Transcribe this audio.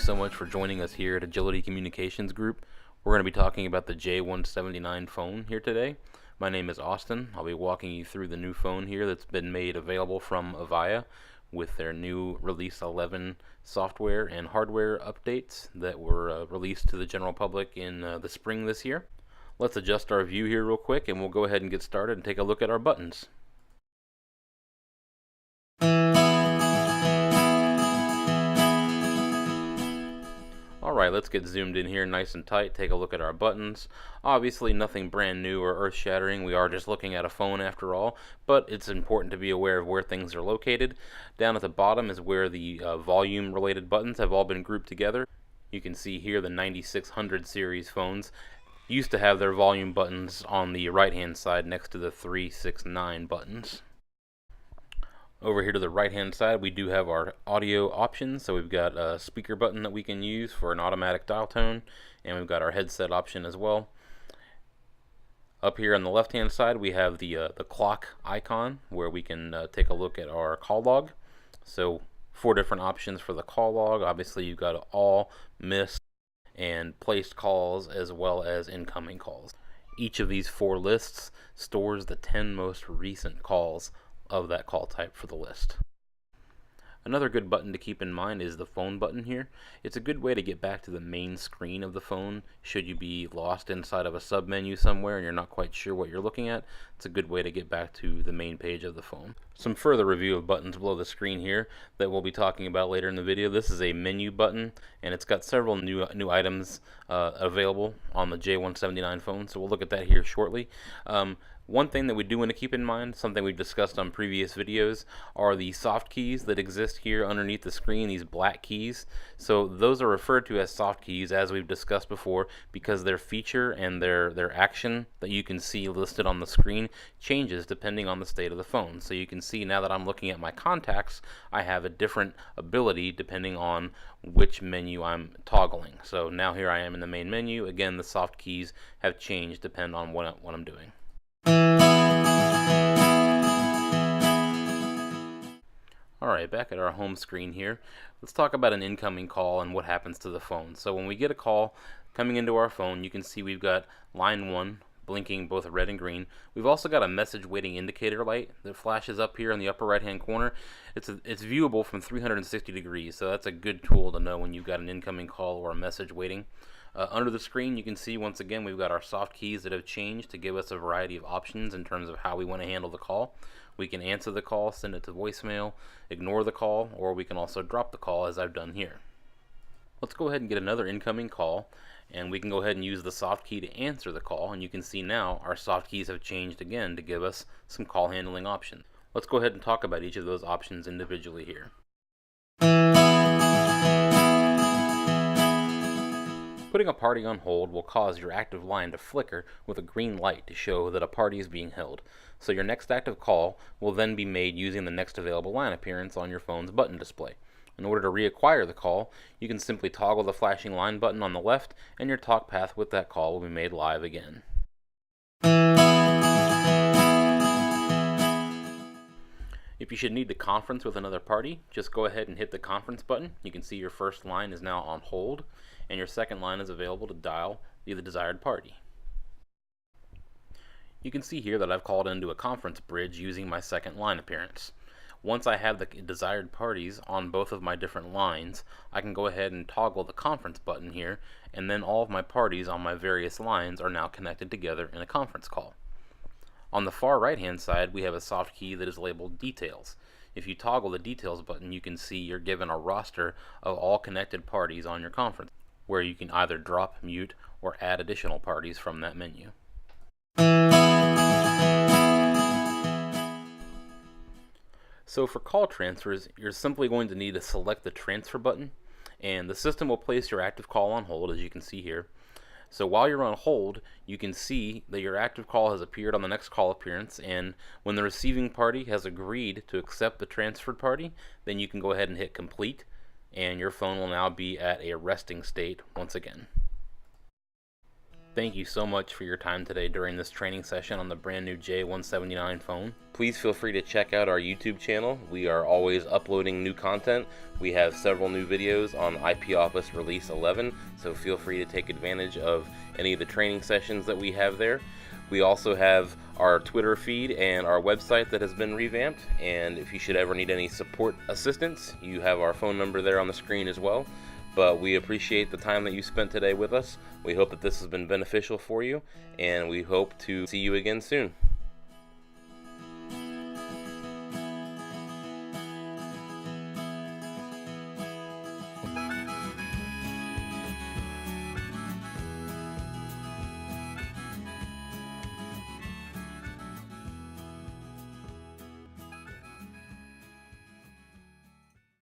so much for joining us here at Agility Communications Group. We're going to be talking about the J179 phone here today. My name is Austin. I'll be walking you through the new phone here that's been made available from Avaya with their new Release 11 software and hardware updates that were released to the general public in the spring this year. Let's adjust our view here real quick and we'll go ahead and get started and take a look at our buttons. Alright, let's get zoomed in here nice and tight, take a look at our buttons. Obviously nothing brand new or earth-shattering, we are just looking at a phone after all, but it's important to be aware of where things are located. Down at the bottom is where the volume related buttons have all been grouped together. You can see here the 9600 series phones used to have their volume buttons on the right hand side next to the 369 buttons. Over here to the right hand side we do have our audio options, so we've got a speaker button that we can use for an automatic dial tone, and we've got our headset option as well. Up here on the left hand side we have the clock icon where we can take a look at our call log. So 4 different options for the call log. Obviously you've got all, missed, and placed calls as well as incoming calls. Each of these 4 lists stores the 10 most recent calls of that call type for the list. Another good button to keep in mind is the phone button here. It's a good way to get back to the main screen of the phone should you be lost inside of a submenu somewhere and you're not quite sure what you're looking at. It's a good way to get back to the main page of the phone. Some further review of buttons below the screen here that we'll be talking about later in the video. This is a menu button and it's got several new items available on the J179 phone, so we'll look at that here shortly. One thing that we do want to keep in mind, something we've discussed on previous videos, are the soft keys that exist here underneath the screen, these black keys. So those are referred to as soft keys, as we've discussed before, because their feature and their action that you can see listed on the screen changes depending on the state of the phone. So you can see now that I'm looking at my contacts, I have a different ability depending on which menu I'm toggling. So now here I am in the main menu. Again, the soft keys have changed depending on what I'm doing. Alright, back at our home screen here, let's talk about an incoming call and what happens to the phone. So when we get a call coming into our phone, you can see we've got line 1 blinking both red and green. We've also got a message waiting indicator light that flashes up here in the upper right hand corner. It's viewable from 360 degrees, so that's a good tool to know when you've got an incoming call or a message waiting. Under the screen you can see once again we've got our soft keys that have changed to give us a variety of options in terms of how we want to handle the call. We can answer the call, send it to voicemail, ignore the call, or we can also drop the call as I've done here. Let's go ahead and get another incoming call, and we can go ahead and use the soft key to answer the call, and you can see now our soft keys have changed again to give us some call handling options. Let's go ahead and talk about each of those options individually here. Putting a party on hold will cause your active line to flicker with a green light to show that a party is being held. So your next active call will then be made using the next available line appearance on your phone's button display. In order to reacquire the call, you can simply toggle the flashing line button on the left and your talk path with that call will be made live again. If you should need to conference with another party, just go ahead and hit the conference button. You can see your first line is now on hold, and your second line is available to dial the desired party. You can see here that I've called into a conference bridge using my second line appearance. Once I have the desired parties on both of my different lines, I can go ahead and toggle the conference button here, and then all of my parties on my various lines are now connected together in a conference call. On the far right hand side we have a soft key that is labeled Details. If you toggle the Details button, you can see you're given a roster of all connected parties on your conference, where you can either drop, mute, or add additional parties from that menu. So for call transfers, you're simply going to need to select the transfer button, and the system will place your active call on hold, as you can see here. So while you're on hold, you can see that your active call has appeared on the next call appearance, and when the receiving party has agreed to accept the transferred party, then you can go ahead and hit complete, and your phone will now be at a resting state once again. Thank you so much for your time today during this training session on the brand new J179 phone. Please feel free to check out our YouTube channel. We are always uploading new content. We have several new videos on IP Office Release 11, so feel free to take advantage of any of the training sessions that we have there. We also have our Twitter feed and our website that has been revamped, and if you should ever need any support assistance, you have our phone number there on the screen as well. But we appreciate the time that you spent today with us. We hope that this has been beneficial for you, and we hope to see you again soon.